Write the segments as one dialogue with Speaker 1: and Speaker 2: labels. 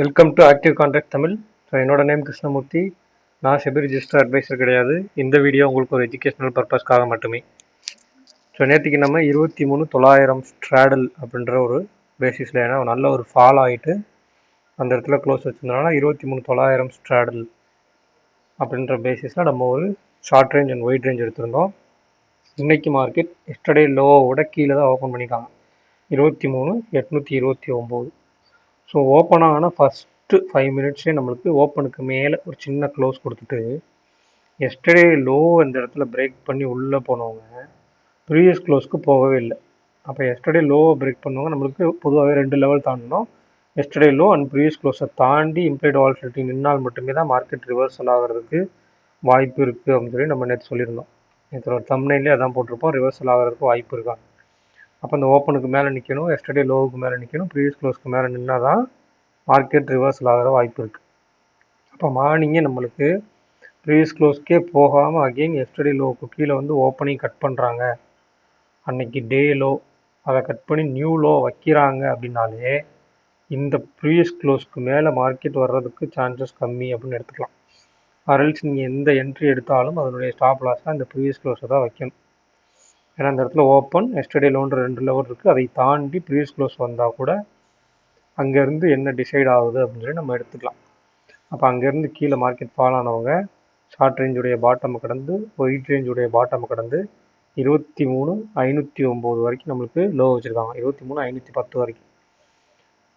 Speaker 1: Welcome to active contract Tamil. So என்னோட name Krishnamurthy. நான் SEBI register advisor கிடையாது. இந்த வீடியோ உங்களுக்கு ஒரு எஜுகேஷனல் பர்பஸ்க்காக மட்டுமே. ஸோ நேற்றுக்கு நம்ம 23,900 ஸ்ட்ராடல் அப்படின்ற ஒரு பேசிஸில், ஏன்னா நல்ல ஒரு ஃபால் ஆகிட்டு அந்த இடத்துல க்ளோஸ் வச்சுருந்தனால 23,900 ஸ்ட்ராடல் அப்படின்ற பேசிஸில் நம்ம ஒரு short range and wide range எடுத்திருந்தோம். இன்றைக்கி மார்க்கெட் எஸ்டர்டே லோவோட கீழே தான் ஓப்பன் பண்ணியிருக்காங்க, 23,829. ஸோ ஓப்பன் ஆன ஃபஸ்ட்டு 5 மினிட்ஸே நம்மளுக்கு ஓப்பனுக்கு மேலே ஒரு சின்ன க்ளோஸ் கொடுத்துட்டு எஸ்டர்டே லோ அந்த இடத்துல பிரேக் பண்ணி உள்ளே போனவங்க ப்ரீவியஸ் க்ளோஸ்க்கு போகவே இல்லை. அப்போ எஸ்டர்டே லோவை பிரேக் பண்ணுவாங்க. நம்மளுக்கு பொதுவாகவே 2 லெவல் தாண்டணும். எஸ்டர்டே லோ அண்ட் ப்ரீவியஸ் க்ளோஸை தாண்டி இம்ப்ளைட் வாலட்டிலிட்டி நின்னால் மட்டுமே தான் மார்க்கெட் ரிவர்சல் ஆகிறதுக்கு வாய்ப்பு இருக்குது அப்படின்னு சொல்லி நம்ம நேற்று சொல்லியிருந்தோம். நேற்று ஒரு தம்ப்நெயிலே அதான் போட்டிருப்போம், ரிவர்சல் ஆகிறதுக்கு வாய்ப்பு இருக்கா. அப்போ அந்த ஓப்பனுக்கு மேலே நிற்கணும், எஸ்டர்டே லோவுக்கு மேலே நிற்கணும், ப்ரீவியஸ் க்ளோஸ்க்கு மேலே நின்னால் தான் மார்க்கெட் ரிவர்சல் ஆகிற வாய்ப்பு இருக்குது. அப்போ மார்னிங்கே நம்மளுக்கு ப்ரீவியஸ் க்ளோஸ்க்கே போகாமல் அகெயின் எஸ்டர்டே லோவுக்கு கீழே வந்து ஓப்பனிங் கட் பண்ணுறாங்க, அன்னைக்கு டே லோ அதை கட் பண்ணி நியூ லோ வைக்கிறாங்க அப்படின்னாலே இந்த ப்ரீவியஸ் க்ளோஸ்க்கு மேலே மார்க்கெட் வர்றதுக்கு சான்சஸ் கம்மி அப்படின்னு எடுத்துக்கலாம். அரல்ஸ் நீங்கள் எந்த என்ட்ரி எடுத்தாலும் அதனுடைய ஸ்டாப் லாஸாக இந்த ப்ரீவியஸ் க்ளோஸை தான் வைக்கணும். ஏன்னா அந்த இடத்துல ஓப்பன் எஸ்டர்டே லோன்ற 2 லெவல் இருக்குது. அதை தாண்டி ப்ரீவியஸ் க்ளோஸ் வந்தால் கூட அங்கேருந்து என்ன டிசைட் ஆகுது அப்படின்னு சொல்லி நம்ம எடுத்துக்கலாம். அப்போ அங்கேருந்து கீழே மார்க்கெட் ஃபால் ஆனவங்க ஷார்ட் ரேஞ்சுடைய பாட்டமை கடந்து ஒயிட் ரேஞ்சுடைய பாட்டமை கடந்து 23,509 வரைக்கும் நம்மளுக்கு லோ வச்சுருக்காங்க, 23,510 வரைக்கும்.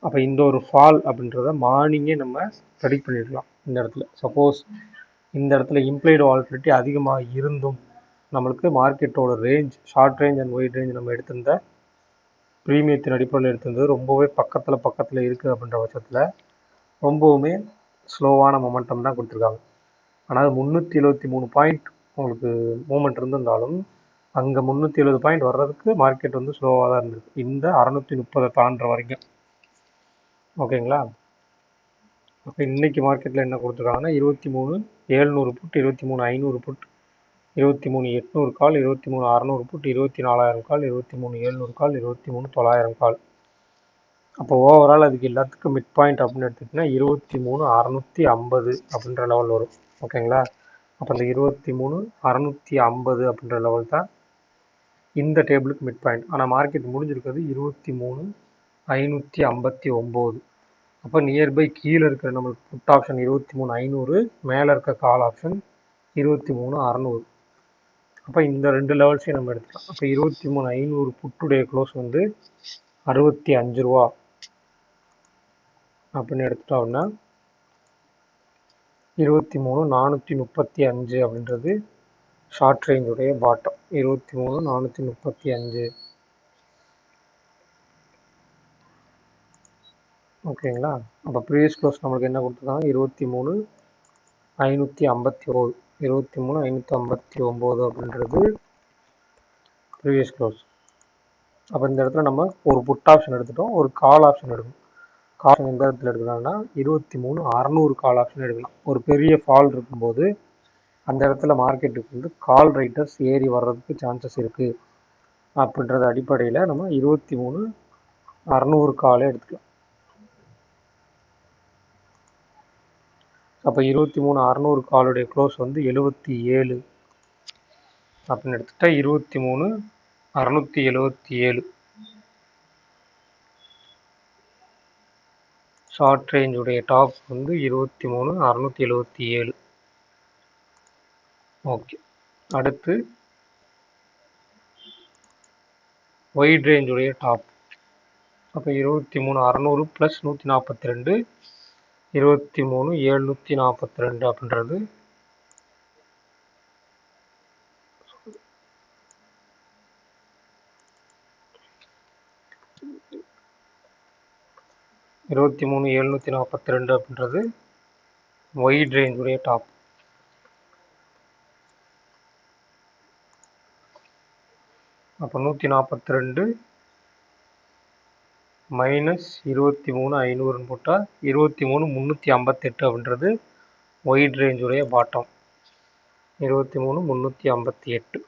Speaker 1: அப்போ இந்த ஒரு ஃபால் அப்படின்றத மார்னிங்கே நம்ம ப்ரெடிக்ட் பண்ணிடலாம். இந்த இடத்துல சப்போஸ் இந்த இடத்துல இம்ப்ளைடு வாலட்டிலிட்டி அதிகமாக இருந்தும் நம்மளுக்கு மார்க்கெட்டோட range short range and wide range நம்ம எடுத்திருந்த ப்ரீமியத்தின் அடிப்படையில் எடுத்திருந்தது ரொம்பவே பக்கத்தில் இருக்குது அப்படின்ற பட்சத்தில் ரொம்பவுமே ஸ்லோவான மொமெண்டம் தான் கொடுத்துருக்காங்க. ஆனால் 373 பாயிண்ட் உங்களுக்கு மூமெண்ட் இருந்திருந்தாலும் அங்கே 370 பாயிண்ட் வர்றதுக்கு மார்க்கெட் வந்து ஸ்லோவாக தான் இருந்திருக்கு, இந்த 630 தாண்டுற வரைக்கும். ஓகேங்களா. அப்போ இன்றைக்கி மார்க்கெட்டில் என்ன கொடுத்துருக்காங்கன்னா 23,700 புட், 23,500 புட், 23,800 கால், 23,600 புட், 24,000 கால், 23,700 கால், 23,900 கால். அப்போ ஓவரால் அதுக்கு எல்லாத்துக்கும் மிட் பாயிண்ட் அப்படின்னு எடுத்துக்கிட்டிங்கன்னா 23,650 அப்படின்ற லெவல் வரும். ஓகேங்களா. அப்போ அந்த 23,650 அப்படின்ற லெவல் தான் இந்த டேபிளுக்கு மிட் பாயிண்ட். ஆனால் மார்க்கெட் முடிஞ்சிருக்கிறது 23,559. அப்போ நியர்பை கீழே இருக்கிற நம்மளுக்கு புட் ஆப்ஷன் 23,500, மேலே இருக்க கால் ஆப்ஷன் 23,600. அப்போ இந்த 2 லெவல்ஸையும் நம்ம எடுத்துக்கலாம். அப்போ 23,500 புட்டுடைய க்ளோஸ் வந்து 65 ரூபா அப்படின்னு எடுத்துட்டோம்னா 23,435 அப்படின்றது ஷார்ட் ரேஞ்சுடைய பாட்டம். 23,435. ஓகேங்களா. அப்போ ப்ரீவியஸ் க்ளோஸ் நம்மளுக்கு என்ன கொடுத்துருக்காங்க, 23,559. 23,559 அப்படின்றது ப்ரீவியஸ் க்ளோஸ். அப்போ இந்த இடத்துல நம்ம ஒரு புட் ஆப்ஷன் எடுத்துட்டோம், ஒரு கால் ஆப்ஷன் எடுக்கணும். கால் எந்த இடத்துல எடுக்கலாம்னா 23,600 கால் ஆப்ஷன் எடுக்கலாம். ஒரு பெரிய ஃபால் இருக்கும்போது அந்த இடத்துல மார்க்கெட்டுக்கு வந்து கால் ரைட்டர்ஸ் ஏறி வர்றதுக்கு சான்சஸ் இருக்குது அப்படின்றது அடிப்படையில் நம்ம 23,600 காலே எடுத்துக்கலாம். அப்போ 23,600 காலுடைய க்ளோஸ் வந்து 77 அப்படின்னு எடுத்துட்டா 23,677 ஷார்ட் ரேஞ்சுடைய டாப் வந்து 23,677. ஓகே. அடுத்து ஒயிட் ரேஞ்சுடைய டாப். அப்போ 23,600 ப்ளஸ் 142, 23,742 அப்படின்றது 23,742 அப்படின்றது ஒயிட் ரேஞ்சுடைய டாப். அப்போ 142 மைனஸ் 23,500 போட்டால் 23,358 அப்படின்றது ஒயிட் ரேஞ்சுடைய பாட்டம். 23,358.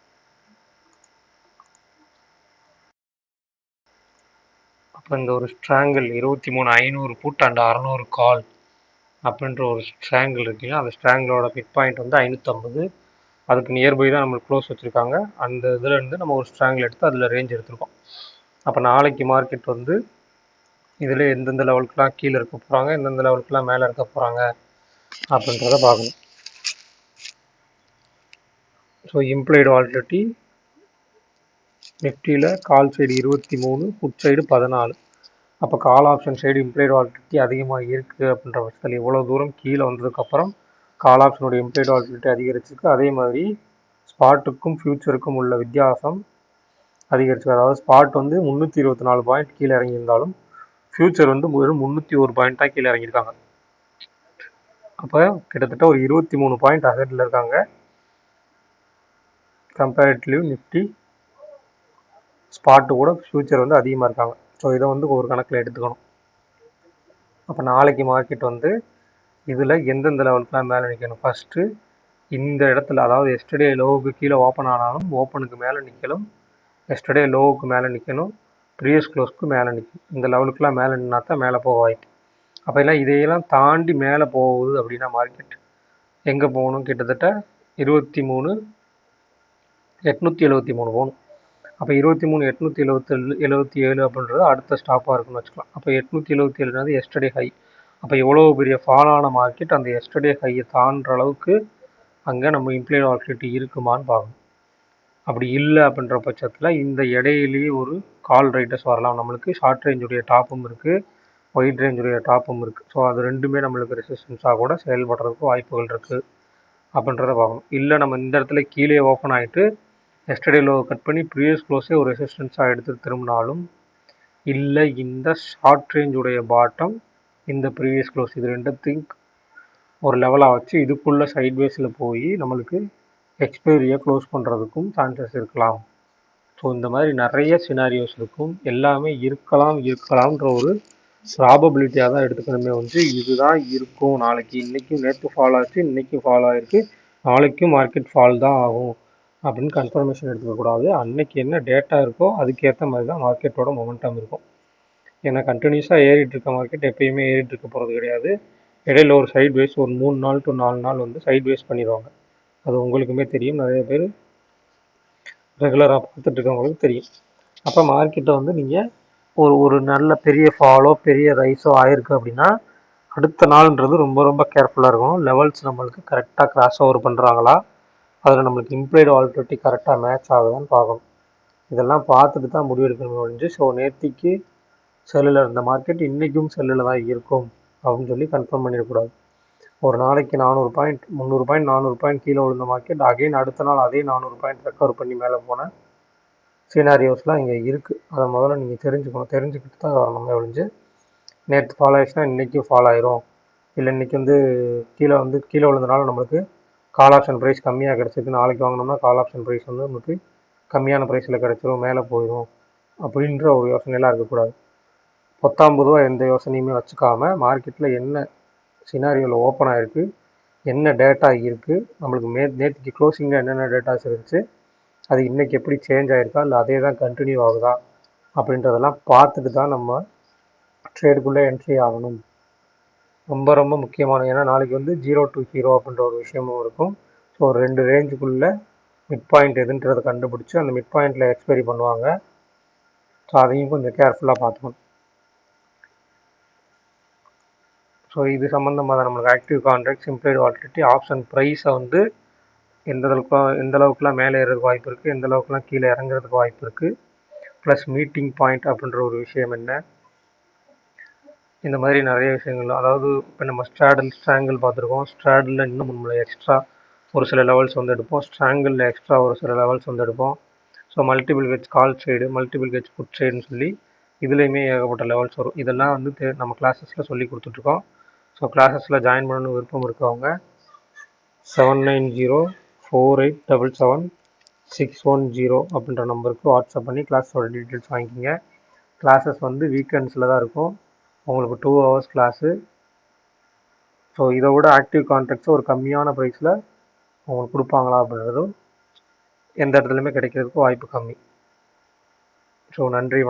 Speaker 1: அப்போ இப்போ இந்த ஒரு ஸ்ட்ராங்கிள் 23,500 புட் அண்ட் 600 கால் அப்படின்ற ஒரு ஸ்ட்ராங்கிள் இருக்குல்ல, அந்த ஸ்ட்ராங்கிளோட மிட் பாயிண்ட் வந்து 550. அதுக்கு நியர்பை தான் நம்மளுக்கு க்ளோஸ் வச்சுருக்காங்க. அந்த இதில் இருந்து நம்ம ஒரு ஸ்ட்ராங்கிள் எடுத்து அதில் ரேஞ்ச் எடுத்துருக்கோம். அப்போ நாளைக்கு மார்க்கெட் வந்து இதில் எந்தெந்த லெவலுக்குலாம் கீழே இருக்க போகிறாங்க, எந்தெந்த லெவலுக்குலாம் மேலே இருக்க போகிறாங்க அப்படின்றத பார்க்கணும். ஸோ இம்ப்ளைடு வாலிடிலிட்டி நிஃப்டியில் கால் சைடு 23, புட் சைடு 14. அப்போ call option side implied volatility அதிகமாக இருக்குது அப்படின்ற பட்சத்தில் எவ்வளோ தூரம் கீழே வந்ததுக்கப்புறம் கால் ஆப்ஷனுடைய இம்ப்ளைடு வாலிடிலிட்டி அதிகரிச்சிருக்கு. அதே மாதிரி ஸ்பாட்டுக்கும் ஃபியூச்சருக்கும் உள்ள வித்தியாசம் அதிகரிச்சிருக்கு. அதாவது ஸ்பாட் வந்து 324 பாயிண்ட் கீழே இறங்கியிருந்தாலும் ஃபியூச்சர் வந்து வெறும் 301 பாயிண்ட் தான் கீழே இறங்கியிருக்காங்க. அப்போ கிட்டத்தட்ட ஒரு 23 பாயிண்ட் அஹெட்டில் இருக்காங்க கம்பேரிட்டிவ்லி நிஃப்டி. ஸ்பாட்டு கூட ஃபியூச்சர் வந்து அதிகமாக இருக்காங்க. ஸோ இதை வந்து ஒரு கணக்கில் எடுத்துக்கணும். அப்போ நாளைக்கு மார்க்கெட் வந்து இதில் எந்தெந்த லெவலுக்குலாம் மேலே நிற்கணும். ஃபஸ்ட்டு இந்த இடத்துல, அதாவது எஸ்டர்டே லோவுக்கு கீழே ஓப்பன் ஆனாலும் ஓப்பனுக்கு மேலே நிற்கணும், எஸ்டர்டே லோவுக்கு மேலே நிற்கணும், ப்ரீவியஸ் க்ளோஸ்க்கு மேலே நிற்கும். இந்த லெவலுக்குலாம் மேலே நின்னா தான் மேலே போக வாய்ப்பு. அப்போ எல்லாம் இதையெல்லாம் தாண்டி மேலே போகுது அப்படின்னா மார்க்கெட் எங்கே போகணும்? கிட்டத்தட்ட 23,873 போகணும். அப்போ 23,877 அப்படின்றது அடுத்த ஸ்டாப்பாக இருக்குன்னு வச்சுக்கலாம். அப்போ 877 எஸ்டர்டே ஹை. அப்போ எவ்வளோ பெரிய ஃபாலான மார்க்கெட் அந்த எஸ்டர்டே ஹையை தாண்டுற அளவுக்கு அங்கே நம்ம இம்ப்ளைடு வாலிடிலிட்டி இருக்குமான்னு பார்க்கணும். அப்படி இல்லை அப்படின்ற பட்சத்தில் இந்த இடையிலேயே ஒரு கால் ரைட்டர்ஸ் வரலாம். நம்மளுக்கு ஷார்ட் ரேஞ்சுடைய டாப்பும் இருக்குது, ஒயிட் ரேஞ்சுடைய டாப்பும் இருக்குது. ஸோ அது ரெண்டுமே நம்மளுக்கு ரெசிஸ்டன்ஸாக கூட செயல்படுறதுக்கு வாய்ப்புகள் இருக்குது அப்படின்றத பார்க்கணும். இல்லை நம்ம இந்த இடத்துல கீழே ஓப்பன் ஆகிட்டு எஸ்டர்டே லோ கட் பண்ணி ப்ரீவியஸ் க்ளோஸே ஒரு ரெசிஸ்டன்ஸாக எடுத்து திரும்பினாலும், இல்லை இந்த ஷார்ட் ரேஞ்சுடைய பாட்டம் இந்த ப்ரீவியஸ் க்ளோஸ் இது ரெண்டுத்தையும் ஒரு லெவலாக வச்சு இதுக்குள்ளே சைட்வேஸில் போய் நம்மளுக்கு எக்ஸ்பைரியை க்ளோஸ் பண்ணுறதுக்கும் சான்சஸ் இருக்கலாம். ஸோ இந்த மாதிரி நிறைய சினாரியோஸ் இருக்கும். எல்லாமே இருக்கலாம்ன்ற ஒரு ப்ராபபிலிட்டியாக தான் எடுத்துக்கணுமே வந்து இதுதான் இருக்கும் நாளைக்கு. இன்றைக்கும் நேற்று ஃபால் ஆச்சு, இன்றைக்கும் ஃபால் ஆகிருக்கு, நாளைக்கும் மார்க்கெட் ஃபால் தான் ஆகும் அப்படின்னு கன்ஃபர்மேஷன் எடுத்துக்கக்கூடாது. அன்றைக்கி என்ன டேட்டா இருக்கோ அதுக்கேற்ற மாதிரி தான் மார்க்கெட்டோட மொமெண்டம் இருக்கும். ஏன்னா கண்டினியூஸாக ஏறிட்டு இருக்க மார்க்கெட் எப்பயுமே ஏறிட்டு இருக்க போகிறது கிடையாது. இடையில ஒரு சைட் வேஸ் ஒரு 3 நாள் டு 4 நாள் வந்து சைட் வேஸ் பண்ணிடுவாங்க. அது உங்களுக்குமே தெரியும், நிறைய பேர் ரெகுலராக பார்த்துட்டு இருக்கவங்களுக்கு தெரியும். அப்போ மார்க்கெட்டை வந்து நீங்கள் ஒரு நல்ல பெரிய ஃபாலோ பெரிய ரைஸோ ஆயிருக்கு அப்படின்னா அடுத்த நாள்ன்றது ரொம்ப ரொம்ப கேர்ஃபுல்லாக இருக்கணும். லெவல்ஸ் நம்மளுக்கு கரெக்டாக கிராஸ் ஓவர் பண்ணுறாங்களா, அதில் நம்மளுக்கு இம்ப்ளைடு வாலிடிலிட்டி கரெக்டாக மேட்ச் ஆகுதான்னு பார்க்கணும். இதெல்லாம் பார்த்துட்டு தான் முடிவெடுக்கணும் ஒழிஞ்சு ஸோ நேற்றுக்கு செல்லில் இருந்த மார்க்கெட் இன்றைக்கும் செல்லில் தான் இருக்கும் அப்படின்னு சொல்லி கன்ஃபார்ம் பண்ணிடக்கூடாது. ஒரு நாளைக்கு 400 பாயிண்ட் 300 பாயிண்ட் 400 பாயிண்ட் கீழே விழுந்த மார்க்கெட் அகைன் அடுத்த நாள் அதே 400 பாயிண்ட் ரெக்கவர் பண்ணி மேலே போன சீனாரியோஸ்லாம் இங்கே இருக்குது. அதை முதல்ல நீங்கள் தெரிஞ்சுக்கிட்டு தான் வரணுமே ஒழிஞ்சு நேற்று ஃபாலோ ஆயிடுச்சுன்னா இன்றைக்கும் ஃபாலோ ஆயிரும், இல்லை இன்றைக்கி வந்து கீழே விழுந்தனால நம்மளுக்கு கால் ஆப்ஷன் ப்ரைஸ் கம்மியாக கிடச்சிருக்கு, நாளைக்கு வாங்கினோம்னா கால் ஆப்ஷன் ப்ரைஸ் வந்து நமக்கு கம்மியான ப்ரைஸில் கிடச்சிரும், மேலே போயிடும் அப்படின்ற ஒரு யோசனையெல்லாம் இருக்கக்கூடாது. 19 ரூபா எந்த யோசனையுமே வச்சுக்காமல் மார்க்கெட்டில் என்ன சினாரியோவில் ஓப்பன் ஆகிருக்கு, என்ன டேட்டா இருக்குது, நம்மளுக்கு நேற்றுக்கு க்ளோசிங்கில் என்னென்ன டேட்டாஸ் இருந்துச்சு, அது இன்றைக்கி எப்படி சேஞ்ச் ஆகிருக்கா, இல்லை அதே தான் கண்டினியூ ஆகுதா அப்படின்றதெல்லாம் பார்த்துட்டு தான் நம்ம ட்ரேடுக்குள்ளே என்ட்ரி ஆகணும். ரொம்ப ரொம்ப முக்கியமான, ஏன்னா நாளைக்கு வந்து 0 to ஹீரோ அப்படின்ற ஒரு விஷயமும் இருக்கும். ஸோ 2 ரேஞ்சுக்குள்ளே மிட் பாயிண்ட் எதுன்றதை கண்டுபிடிச்சி அந்த மிட் பாயிண்டில் எக்ஸ்பைரி பண்ணுவாங்க. ஸோ அதையும் கொஞ்சம் கேர்ஃபுல்லாக பார்த்துக்கணும். ஸோ இது சம்மந்தமாக தான் நம்மளுக்கு ஆக்டிவ் கான்ட்ராக்ட்ஸ், இம்ப்ளைடு வாலிடிலிட்டி, ஆப்ஷன் ப்ரைஸை வந்து எந்த அளவுக்குலாம் மேலே ஏறதுக்கு வாய்ப்பு இருக்குது, எந்த அளவுக்குலாம் கீழே இறங்குறதுக்கு வாய்ப்பு இருக்குது, ப்ளஸ் மீட்டிங் பாயிண்ட் அப்படின்ற ஒரு விஷயம் என்ன, இந்த மாதிரி நிறைய விஷயங்கள். அதாவது இப்போ நம்ம ஸ்ட்ராங்கிள் பார்த்துருக்கோம். ஸ்ட்ராடில் இன்னும் நம்மளை எக்ஸ்ட்ரா ஒரு சில லெவல்ஸ் வந்து எடுப்போம், ஸ்ட்ராங்கிளில் எக்ஸ்ட்ரா ஒரு சில லெவல்ஸ் வந்து எடுப்போம். So multiple catch call side, multiple catch put சைடுன்னு சொல்லி இதுலேயுமே ஏகப்பட்ட லெவல்ஸ் வரும். இதெல்லாம் வந்து நம்ம கிளாஸஸில் சொல்லி கொடுத்துட்ருக்கோம். ஸோ கிளாஸஸில் ஜாயின் பண்ணணும் விருப்பம் இருக்கவங்க 7904877610 அப்படின்ற நம்பருக்கு வாட்ஸ்அப் பண்ணி கிளாஸோட டீட்டெயில்ஸ் வாங்கிக்கிங்க. கிளாஸஸ் வந்து வீக்கெண்ட்ஸில் தான் இருக்கும், உங்களுக்கு 2 hours கிளாஸு. ஸோ இதை விட ஆக்டிவ் கான்ட்ராக்ட்ஸை ஒரு கம்மியான ப்ரைஸில் உங்களுக்கு கொடுப்பாங்களா அப்படின்றதும் எந்த இடத்துலையுமே கிடைக்கிறதுக்கு வாய்ப்பு கம்மி. ஸோ நன்றி.